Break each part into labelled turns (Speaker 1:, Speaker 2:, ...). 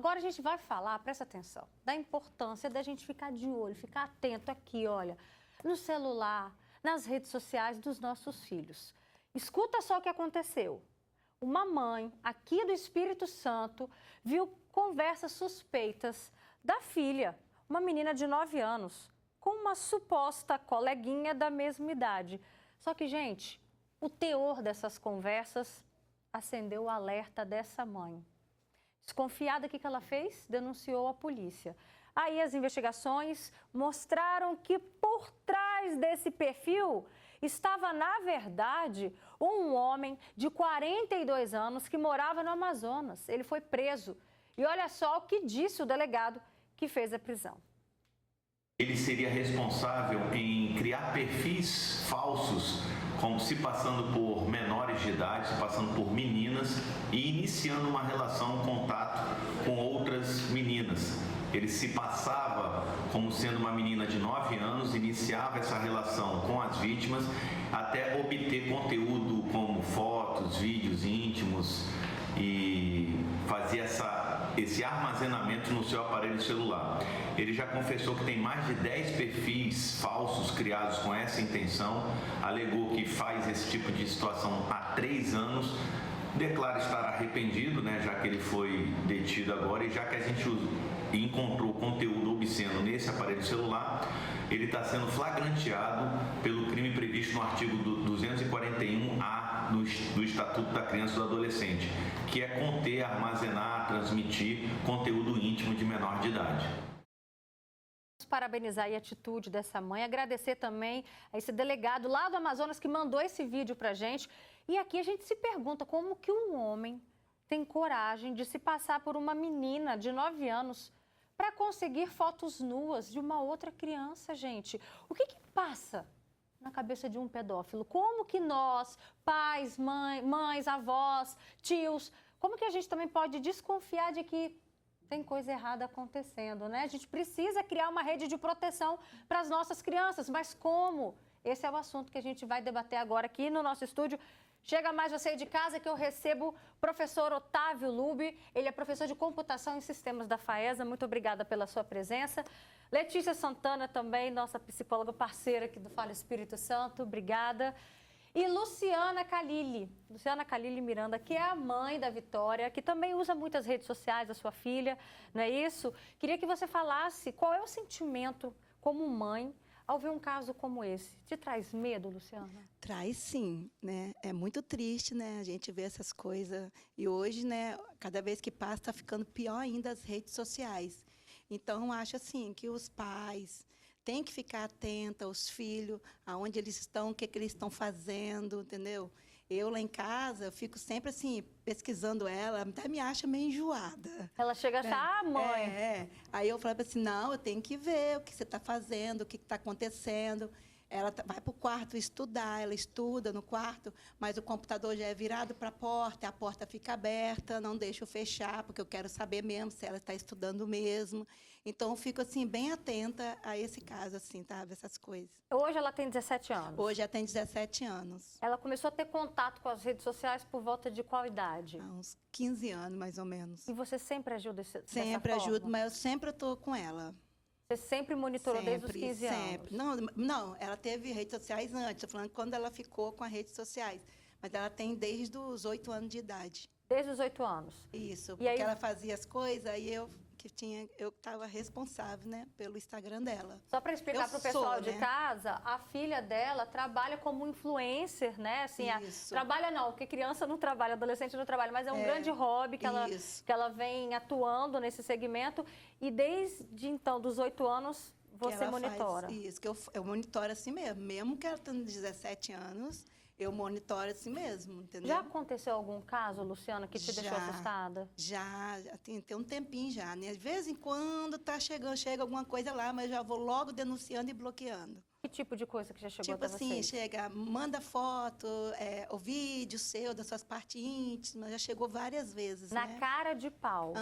Speaker 1: Agora a gente vai falar, presta atenção, da importância da gente ficar de olho, ficar atento aqui, olha, no celular, nas redes sociais dos nossos filhos. Escuta só o que aconteceu. Uma mãe aqui do Espírito Santo viu conversas suspeitas da filha, uma menina de 9 anos, com uma suposta coleguinha da mesma idade. Só que, gente, o teor dessas conversas acendeu o alerta dessa mãe. Desconfiada, o que ela fez? Denunciou a polícia. Aí as investigações mostraram que por trás desse perfil estava, na verdade, um homem de 42 anos que morava no Amazonas. Ele foi preso. E olha só o que disse o delegado que fez a prisão.
Speaker 2: Ele seria responsável em criar perfis falsos, como se passando por menores de idade, se passando por meninas e iniciando uma relação, um contato com outras meninas. Ele se passava como sendo uma menina de 9 anos, iniciava essa relação com as vítimas até obter conteúdo como fotos, vídeos íntimos e fazia esse armazenamento no seu aparelho celular. Ele já confessou que tem mais de 10 perfis falsos criados com essa intenção, alegou que faz esse tipo de situação há 3 anos, declara estar arrependido, né, já que ele foi detido agora e já que a gente encontrou conteúdo obsceno nesse aparelho celular, ele está sendo flagranteado pelo crime previsto no artigo 241-A do Estatuto da Criança e do Adolescente, que é conter, armazenar, transmitir conteúdo íntimo de menor de idade.
Speaker 1: Parabenizar a atitude dessa mãe, agradecer também a esse delegado lá do Amazonas que mandou esse vídeo pra gente. E aqui a gente se pergunta como que um homem tem coragem de se passar por uma menina de 9 anos para conseguir fotos nuas de uma outra criança, gente. O que passa na cabeça de um pedófilo? Como que nós, pais, mães, avós, tios, como que a gente também pode desconfiar de que tem coisa errada acontecendo, né? A gente precisa criar uma rede de proteção para as nossas crianças, mas como? Esse é o assunto que a gente vai debater agora aqui no nosso estúdio. Chega mais você de casa que eu recebo o professor Otávio Lube, ele é professor de computação e sistemas da FAESA, muito obrigada pela sua presença. Letícia Santana também, nossa psicóloga parceira aqui do Fala Espírito Santo, obrigada. E Luciana Calili Miranda, que é a mãe da Vitória, que também usa muitas redes sociais, a sua filha, não é isso? Queria que você falasse qual é o sentimento como mãe ao ver um caso como esse. Te traz medo, Luciana?
Speaker 3: Traz sim, né? É muito triste, né? A gente vê essas coisas. E hoje, né, cada vez que passa, está ficando pior ainda as redes sociais. Então, acho assim, que os pais têm que ficar atentos aos filhos, aonde eles estão, o que eles estão fazendo, entendeu? Eu lá em casa, eu fico sempre assim, pesquisando ela, até me acha meio enjoada.
Speaker 1: Ela chega a achar, mãe.
Speaker 3: Aí eu falo assim, não, eu tenho que ver o que você está fazendo, o que está acontecendo. Ela vai para o quarto estudar, ela estuda no quarto, mas o computador já é virado para a porta fica aberta, não deixa eu fechar, porque eu quero saber mesmo se ela está estudando mesmo. Então, eu fico, assim, bem atenta a esse caso, assim, tá? Essas coisas.
Speaker 1: Hoje ela tem 17 anos?
Speaker 3: Hoje ela tem 17 anos.
Speaker 1: Ela começou a ter contato com as redes sociais por volta de qual idade?
Speaker 3: Há uns 15 anos, mais ou menos.
Speaker 1: E você sempre ajuda dessa forma?
Speaker 3: Sempre ajudo, mas eu sempre estou com ela.
Speaker 1: Você sempre monitorou desde os 15 anos?
Speaker 3: Sempre. Não, ela teve redes sociais antes. Estou falando quando ela ficou com as redes sociais. Mas ela tem desde os 8 anos de idade.
Speaker 1: Desde os 8 anos?
Speaker 3: Isso,
Speaker 1: e
Speaker 3: porque
Speaker 1: aí
Speaker 3: ela fazia as coisas, aí eu estava responsável, né, pelo Instagram dela.
Speaker 1: Só para explicar para o pessoal de casa, a filha dela trabalha como influencer, né? Assim, trabalha não, porque criança não trabalha, adolescente não trabalha, mas é um grande hobby que ela vem atuando nesse segmento. E desde então, dos 8 anos, você monitora?
Speaker 3: Isso, que eu monitoro assim mesmo que ela tenha 17 anos, eu monitoro assim mesmo, entendeu?
Speaker 1: Já aconteceu algum caso, Luciana, que te deixou assustada?
Speaker 3: Já tem um tempinho já, né? De vez em quando chega alguma coisa lá, mas eu já vou logo denunciando e bloqueando.
Speaker 1: Que tipo de coisa que já chegou até
Speaker 3: assim,
Speaker 1: vocês?
Speaker 3: chega, manda foto, o vídeo seu, das suas partes íntimas, já chegou várias vezes,
Speaker 1: Na cara de pau.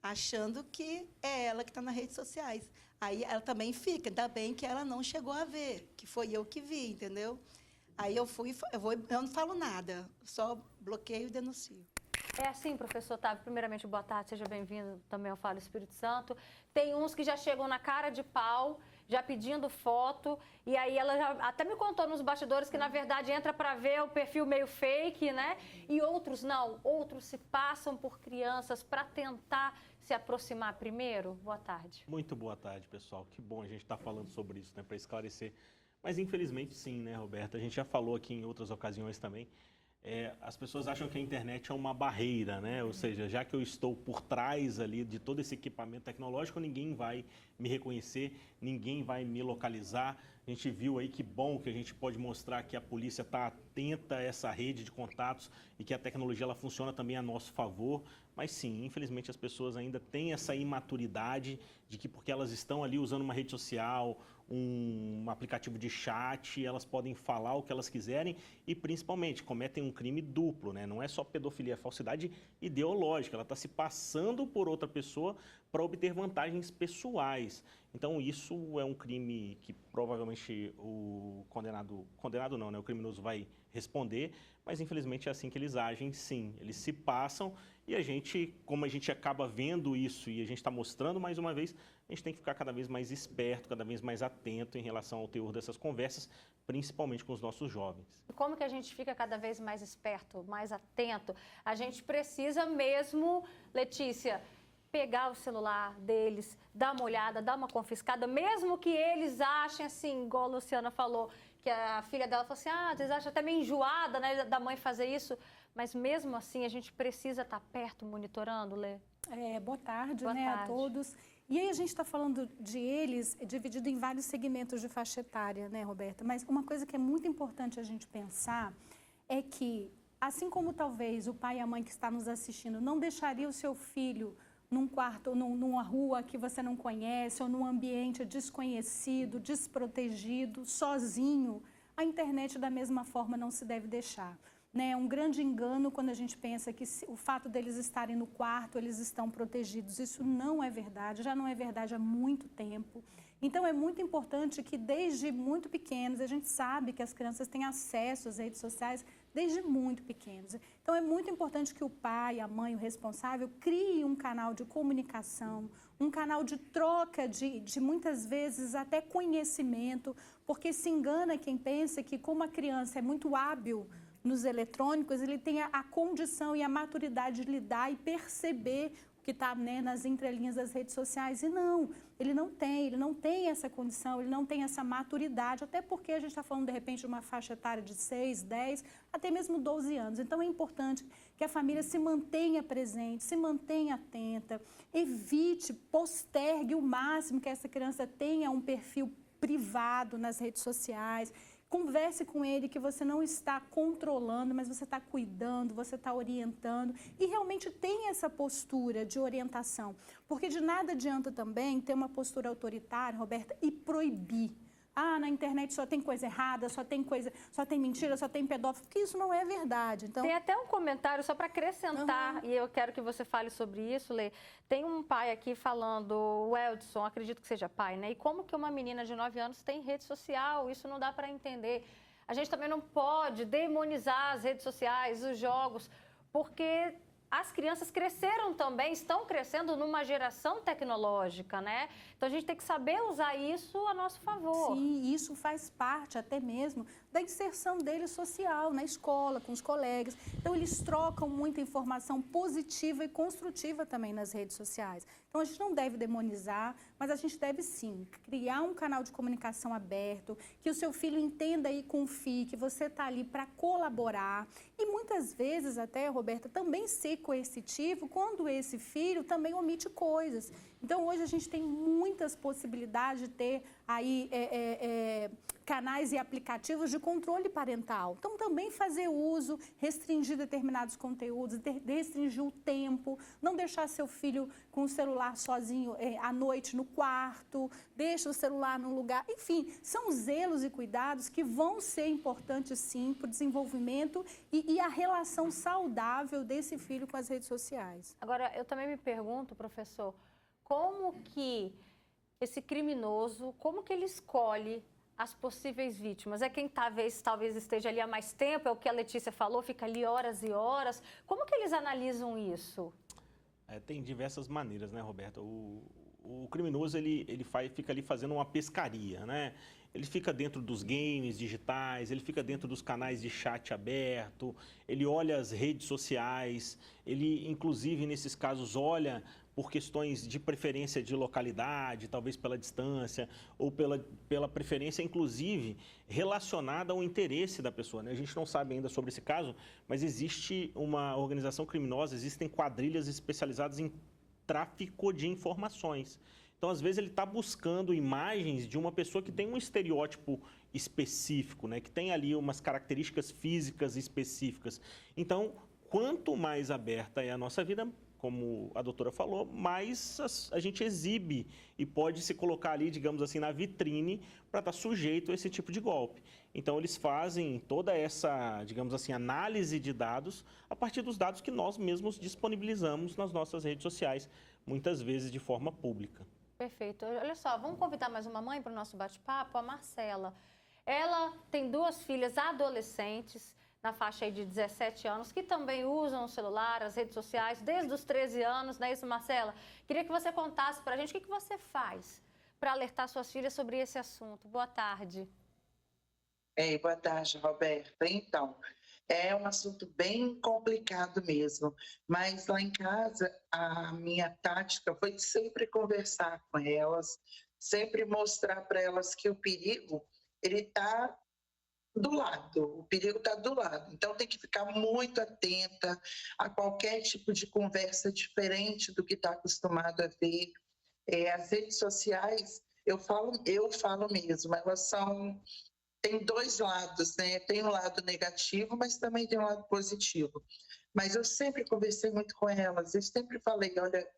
Speaker 3: Achando que é ela que está nas redes sociais. Aí ela também fica, ainda bem que ela não chegou a ver, que foi eu que vi, entendeu? Aí eu não falo nada, só bloqueio e denuncio.
Speaker 1: É assim, professor Otávio, primeiramente, boa tarde, seja bem-vindo também ao Fala Espírito Santo. Tem uns que já chegam na cara de pau, já pedindo foto, e aí ela já até me contou nos bastidores que, na verdade, entra para ver o perfil meio fake, né? E outros não, outros se passam por crianças para tentar se aproximar primeiro. Boa tarde.
Speaker 4: Muito boa tarde, pessoal. Que bom a gente estar falando sobre isso, né, para esclarecer. Mas, infelizmente, sim, né, Roberta? A gente já falou aqui em outras ocasiões também. As pessoas acham que a internet é uma barreira, né? Ou seja, já que eu estou por trás ali de todo esse equipamento tecnológico, ninguém vai me reconhecer, ninguém vai me localizar. A gente viu aí que bom que a gente pode mostrar que a polícia está atenta a essa rede de contatos e que a tecnologia ela funciona também a nosso favor. Mas sim, infelizmente as pessoas ainda têm essa imaturidade de que porque elas estão ali usando uma rede social, um aplicativo de chat, elas podem falar o que elas quiserem e principalmente cometem um crime duplo, né? Não é só pedofilia, é falsidade ideológica, ela está se passando por outra pessoa para obter vantagens pessoais. Então isso é um crime que provavelmente o condenado não, né? O criminoso vai responder, mas infelizmente é assim que eles agem, sim. Eles se passam e a gente, como a gente acaba vendo isso e a gente está mostrando mais uma vez, a gente tem que ficar cada vez mais esperto, cada vez mais atento em relação ao teor dessas conversas, principalmente com os nossos jovens.
Speaker 1: Como que a gente fica cada vez mais esperto, mais atento? A gente precisa mesmo, Letícia, pegar o celular deles, dar uma olhada, dar uma confiscada, mesmo que eles achem assim, igual a Luciana falou, que a filha dela falou assim, às vezes acha até meio enjoada, né, da mãe fazer isso, mas mesmo assim a gente precisa estar perto, monitorando, Lê?
Speaker 5: Boa tarde,
Speaker 1: Boa
Speaker 5: né,
Speaker 1: tarde.
Speaker 5: a todos. E aí a gente está falando de eles dividido em vários segmentos de faixa etária, né, Roberta? Mas uma coisa que é muito importante a gente pensar é que, assim como talvez o pai e a mãe que está nos assistindo não deixaria o seu filho num quarto, numa rua que você não conhece, ou num ambiente desconhecido, desprotegido, sozinho, a internet da mesma forma não se deve deixar. É um grande engano quando a gente pensa que o fato deles estarem no quarto, eles estão protegidos. Isso não é verdade, já não é verdade há muito tempo. Então, é muito importante que desde muito pequenos, a gente sabe que as crianças têm acesso às redes sociais desde muito pequenos. Então, é muito importante que o pai, a mãe, o responsável, crie um canal de comunicação, um canal de troca de muitas vezes até conhecimento, porque se engana quem pensa que como a criança é muito hábil nos eletrônicos, ele tem a condição e a maturidade de lidar e perceber o que está, né, nas entrelinhas das redes sociais. E não, ele não tem essa condição, ele não tem essa maturidade, até porque a gente está falando, de repente, de uma faixa etária de 6, 10, até mesmo 12 anos. Então, é importante que a família se mantenha presente, se mantenha atenta, evite, postergue o máximo que essa criança tenha um perfil privado nas redes sociais. Converse com ele que você não está controlando, mas você está cuidando, você está orientando e realmente tem essa postura de orientação. Porque de nada adianta também ter uma postura autoritária, Roberta, e proibir. Na internet só tem coisa errada, só tem mentira, só tem pedófilo, porque isso não é verdade. Então...
Speaker 1: Tem até um comentário só para acrescentar, e eu quero que você fale sobre isso, Lê. Tem um pai aqui falando, o Eldson, acredito que seja pai, né? E como que uma menina de 9 anos tem rede social? Isso não dá para entender. A gente também não pode demonizar as redes sociais, os jogos, porque as crianças cresceram também, estão crescendo numa geração tecnológica, né? Então, a gente tem que saber usar isso a nosso favor.
Speaker 5: Sim, isso faz parte até mesmo da inserção deles social, na escola, com os colegas. Então, eles trocam muita informação positiva e construtiva também nas redes sociais. Então, a gente não deve demonizar, mas a gente deve, sim, criar um canal de comunicação aberto, que o seu filho entenda e confie que você está ali para colaborar. E muitas vezes, até, Roberta, também ser coercitivo quando esse filho também omite coisas. Então, hoje a gente tem muitas possibilidades de ter aí canais e aplicativos de controle parental. Então, também fazer uso, restringir determinados conteúdos, restringir o tempo, não deixar seu filho com o celular sozinho à noite no quarto, deixa o celular num lugar... Enfim, são zelos e cuidados que vão ser importantes, sim, para o desenvolvimento e a relação saudável desse filho com as redes sociais.
Speaker 1: Agora, eu também me pergunto, professor, como que esse criminoso, como que ele escolhe as possíveis vítimas? É quem talvez esteja ali há mais tempo, é o que a Letícia falou, fica ali horas e horas. Como que eles analisam isso?
Speaker 4: Tem diversas maneiras, né, Roberta? O criminoso, fica ali fazendo uma pescaria, né? Ele fica dentro dos games digitais, ele fica dentro dos canais de chat aberto, ele olha as redes sociais, ele, inclusive, nesses casos, olha por questões de preferência de localidade, talvez pela distância, ou pela preferência, inclusive, relacionada ao interesse da pessoa, né? A gente não sabe ainda sobre esse caso, mas existe uma organização criminosa, existem quadrilhas especializadas em tráfico de informações. Então, às vezes, ele está buscando imagens de uma pessoa que tem um estereótipo específico, né? Que tem ali umas características físicas específicas. Então, quanto mais aberta é a nossa vida, como a doutora falou, mais a gente exibe e pode se colocar ali, digamos assim, na vitrine para estar sujeito a esse tipo de golpe. Então, eles fazem toda essa, digamos assim, análise de dados a partir dos dados que nós mesmos disponibilizamos nas nossas redes sociais, muitas vezes de forma pública.
Speaker 1: Perfeito. Olha só, vamos convidar mais uma mãe para o nosso bate-papo, a Marcela. Ela tem 2 filhas adolescentes, na faixa aí de 17 anos, que também usam o celular, as redes sociais, desde os 13 anos, não é isso, Marcela? Queria que você contasse para a gente o que você faz para alertar suas filhas sobre esse assunto. Boa tarde.
Speaker 6: Boa tarde, Roberta. Então, é um assunto bem complicado mesmo, mas lá em casa a minha tática foi sempre conversar com elas, sempre mostrar para elas que o perigo, ele está do lado, o perigo está do lado. Então tem que ficar muito atenta a qualquer tipo de conversa diferente do que está acostumado a ver. As redes sociais, eu falo mesmo, elas tem 2 lados, né? Tem um lado negativo, mas também tem um lado positivo. Mas eu sempre conversei muito com elas, eu sempre falei, olha,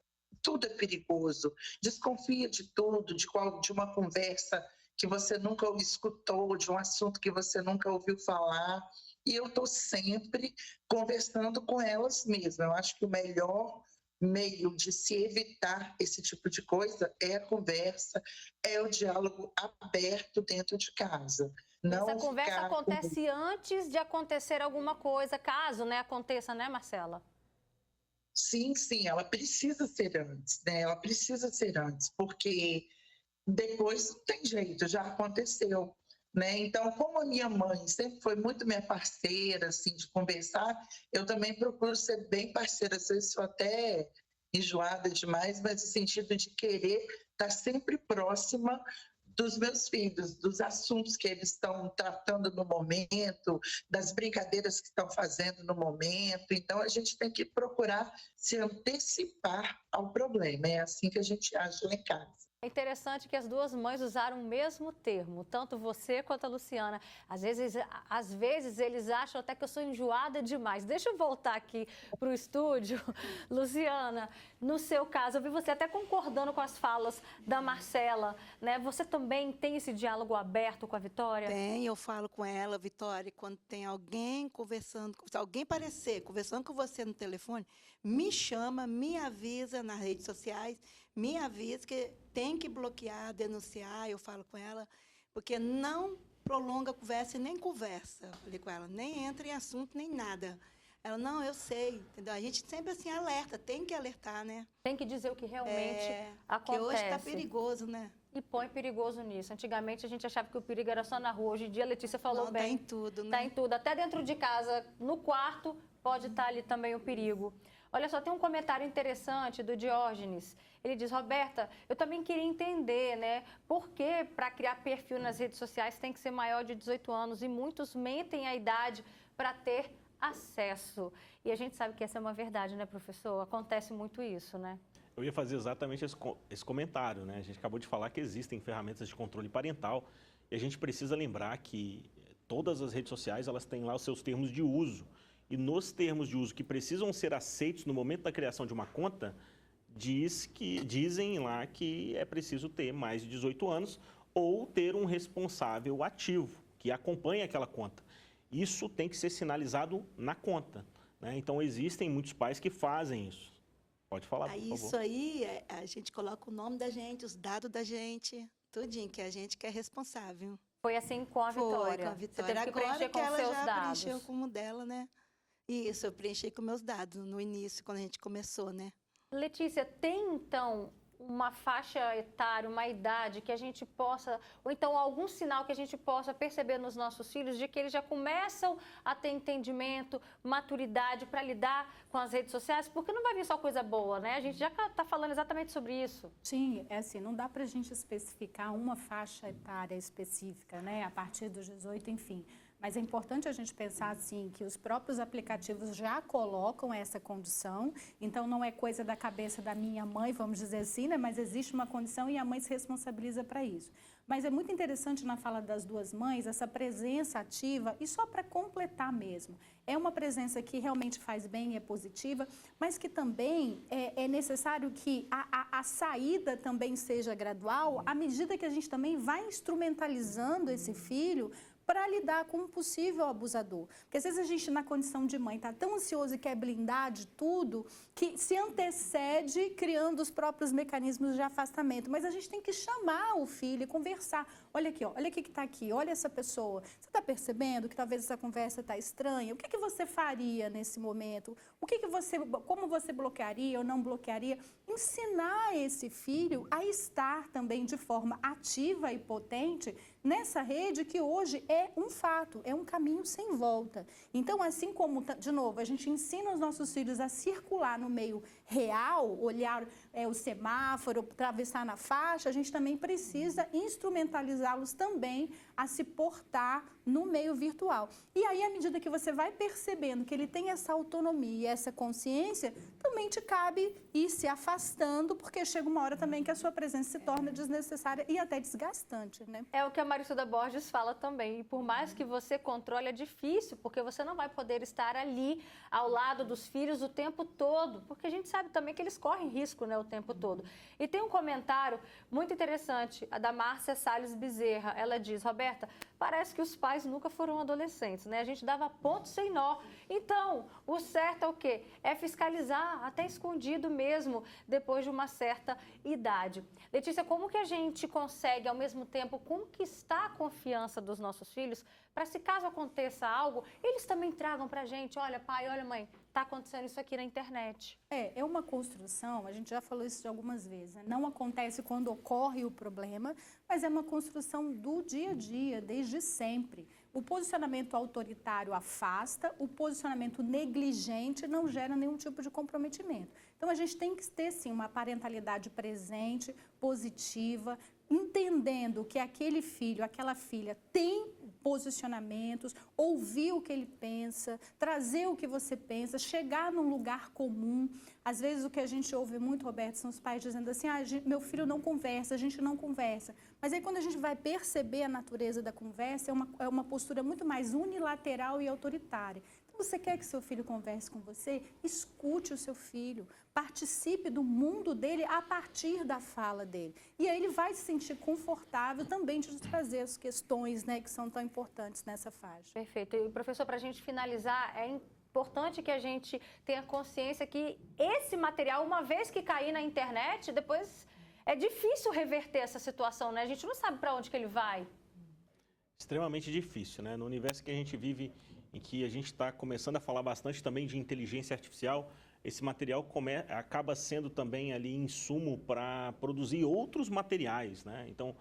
Speaker 6: tudo é perigoso, desconfia de tudo, de uma conversa que você nunca escutou, de um assunto que você nunca ouviu falar. E eu estou sempre conversando com elas mesmas. Eu acho que o melhor meio de se evitar esse tipo de coisa é a conversa, é o diálogo aberto dentro de casa. Não
Speaker 1: Essa conversa acontece antes de acontecer alguma coisa, caso, né, aconteça, né, Marcela?
Speaker 6: Sim, ela precisa ser antes, né? Ela precisa ser antes, porque depois não tem jeito, já aconteceu, né? Então, como a minha mãe sempre foi muito minha parceira, assim, de conversar, eu também procuro ser bem parceira, às vezes sou até enjoada demais, mas no sentido de querer estar sempre próxima dos meus filhos, dos assuntos que eles estão tratando no momento, das brincadeiras que estão fazendo no momento. Então, a gente tem que procurar se antecipar ao problema. É assim que a gente age lá em casa.
Speaker 1: É interessante que as 2 mães usaram o mesmo termo, tanto você quanto a Luciana. Às vezes eles acham até que eu sou enjoada demais. Deixa eu voltar aqui para o estúdio. Luciana, no seu caso, eu vi você até concordando com as falas da Marcela, né? Você também tem esse diálogo aberto com a Vitória?
Speaker 3: Tem, eu falo com ela, Vitória, quando tem alguém conversando, se alguém parecer conversando com você no telefone, me chama, me avisa nas redes sociais, me avisa que tem que bloquear, denunciar, eu falo com ela, porque não prolonga a conversa e nem conversa. Eu falei com ela, nem entra em assunto, nem nada. Ela, não, eu sei, entendeu? A gente sempre assim alerta, tem que alertar, né?
Speaker 1: Tem que dizer o que realmente acontece.
Speaker 3: Que hoje está perigoso, né?
Speaker 1: E põe perigoso nisso. Antigamente a gente achava que o perigo era só na rua. Hoje em dia a Letícia falou
Speaker 3: não,
Speaker 1: bem.
Speaker 3: Está em tudo, né?
Speaker 1: Está em tudo. Até dentro de casa, no quarto, pode estar ali também o perigo. Olha só, tem um comentário interessante do Diógenes. Ele diz, Roberta, eu também queria entender, né? Por que para criar perfil nas redes sociais tem que ser maior de 18 anos e muitos mentem a idade para ter acesso. E a gente sabe que essa é uma verdade, né, professor? Acontece muito isso, né?
Speaker 4: Eu ia fazer exatamente esse comentário, né? A gente acabou de falar que existem ferramentas de controle parental e a gente precisa lembrar que todas as redes sociais, elas têm lá os seus termos de uso. E nos termos de uso que precisam ser aceitos no momento da criação de uma conta, dizem lá que é preciso ter mais de 18 anos ou ter um responsável ativo que acompanhe aquela conta. Isso tem que ser sinalizado na conta, né? Então, existem muitos pais que fazem isso. Pode falar, por favor.
Speaker 3: Isso aí, a gente coloca o nome da gente, os dados da gente, tudinho, que a gente que é responsável.
Speaker 1: Foi assim com a
Speaker 3: Foi
Speaker 1: Vitória.
Speaker 3: com a Vitória.
Speaker 1: Você teve que
Speaker 3: Agora
Speaker 1: preencher
Speaker 3: que
Speaker 1: com os
Speaker 3: ela
Speaker 1: seus
Speaker 3: já
Speaker 1: dados.
Speaker 3: preencheu como dela, né? Isso, eu preenchi com meus dados no início, quando a gente começou, né?
Speaker 1: Letícia, tem então uma faixa etária, uma idade que a gente possa, ou então algum sinal que a gente possa perceber nos nossos filhos de que eles já começam a ter entendimento, maturidade para lidar com as redes sociais? Porque não vai vir só coisa boa, né? A gente já está falando exatamente sobre isso.
Speaker 5: Sim, é assim, não dá para a gente especificar uma faixa etária específica, né? A partir dos 18, enfim. Mas é importante a gente pensar assim que os próprios aplicativos já colocam essa condição, então não é coisa da cabeça da minha mãe, vamos dizer assim, né? Mas existe uma condição e a mãe se responsabiliza para isso. Mas é muito interessante na fala das duas mães essa presença ativa, e só para completar mesmo, é uma presença que realmente faz bem e é positiva, mas que também é necessário que a saída também seja gradual, à medida que a gente também vai instrumentalizando esse filho para lidar com um possível abusador. Porque às vezes a gente, na condição de mãe, está tão ansioso e quer blindar de tudo, que se antecede criando os próprios mecanismos de afastamento. Mas a gente tem que chamar o filho e conversar. Olha aqui, ó, olha o que está aqui, olha essa pessoa. Você está percebendo que talvez essa conversa está estranha? O que você faria nesse momento? Como você bloquearia ou não bloquearia? Ensinar esse filho a estar também de forma ativa e potente nessa rede que hoje é um fato, é um caminho sem volta. Então, assim como, de novo, a gente ensina os nossos filhos a circular no meio real, olhar o semáforo, atravessar na faixa, a gente também precisa instrumentalizá-los também a se portar no meio virtual. E aí, à medida que você vai percebendo que ele tem essa autonomia e essa consciência, também te cabe ir se afastando, porque chega uma hora também que a sua presença se torna desnecessária e até desgastante, né?
Speaker 1: É o que a Marisuda Borges fala também. E por mais que você controle, é difícil, porque você não vai poder estar ali ao lado dos filhos o tempo todo, porque a gente sabe também que eles correm risco, né, o tempo todo. E tem um comentário muito interessante, a da Márcia Salles Bezerra. Ela diz: Roberta, parece que os pais nunca foram adolescentes, né? A gente dava ponto sem nó. Então, o certo é o quê? É fiscalizar, até escondido mesmo, depois de uma certa idade. Letícia, como que a gente consegue, ao mesmo tempo, conquistar a confiança dos nossos filhos para, se caso aconteça algo, eles também tragam para a gente: olha, pai, olha, mãe, está acontecendo isso aqui na internet?
Speaker 5: É uma construção, a gente já falou isso algumas vezes, né? Não acontece quando ocorre o problema, mas é uma construção do dia a dia, desde sempre. O posicionamento autoritário afasta, o posicionamento negligente não gera nenhum tipo de comprometimento. Então, a gente tem que ter, sim, uma parentalidade presente, positiva, entendendo que aquele filho, aquela filha tem posicionamentos, ouvir o que ele pensa, trazer o que você pensa, chegar num lugar comum. Às vezes o que a gente ouve muito, Roberto, são os pais dizendo assim: meu filho não conversa, a gente não conversa. Mas aí quando a gente vai perceber a natureza da conversa, é uma postura muito mais unilateral e autoritária. Então, você quer que seu filho converse com você? Escute o seu filho, participe do mundo dele a partir da fala dele. E aí ele vai se sentir confortável também de trazer as questões, né, que são tão importantes nessa faixa.
Speaker 1: Perfeito. E, professor, para a gente finalizar, é importante que a gente tenha consciência que esse material, uma vez que cair na internet, depois é difícil reverter essa situação, né? A gente não sabe para onde que ele vai.
Speaker 4: Extremamente difícil, né? No universo que a gente vive, em que a gente está começando a falar bastante também de inteligência artificial, esse material acaba sendo também ali insumo para produzir outros materiais, né? Então,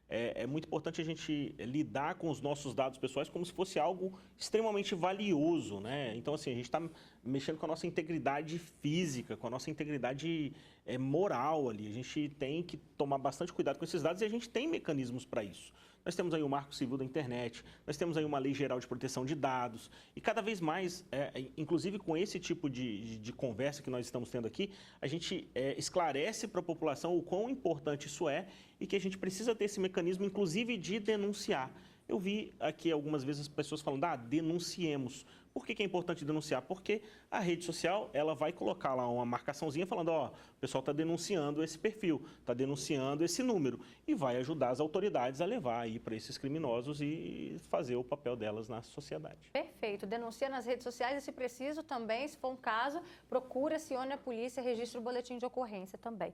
Speaker 4: é muito importante a gente lidar com os nossos dados pessoais como se fosse algo extremamente valioso, né? Então, assim, a gente está mexendo com a nossa integridade física, com a nossa integridade moral ali. A gente tem que tomar bastante cuidado com esses dados e a gente tem mecanismos para isso. Nós temos aí o Marco Civil da Internet, nós temos aí uma Lei Geral de Proteção de Dados e cada vez mais, inclusive com esse tipo de conversa que nós estamos tendo aqui, a gente esclarece para a população o quão importante isso é e que a gente precisa ter esse mecanismo, inclusive, de denunciar. Eu vi aqui algumas vezes as pessoas falando: denunciemos. Por que é importante denunciar? Porque a rede social, ela vai colocar lá uma marcaçãozinha falando: ó, o pessoal está denunciando esse perfil, está denunciando esse número, e vai ajudar as autoridades a levar aí para esses criminosos e fazer o papel delas na sociedade.
Speaker 1: Perfeito. Denuncia nas redes sociais e, se preciso também, se for um caso, procura, acione a polícia, registre o boletim de ocorrência também.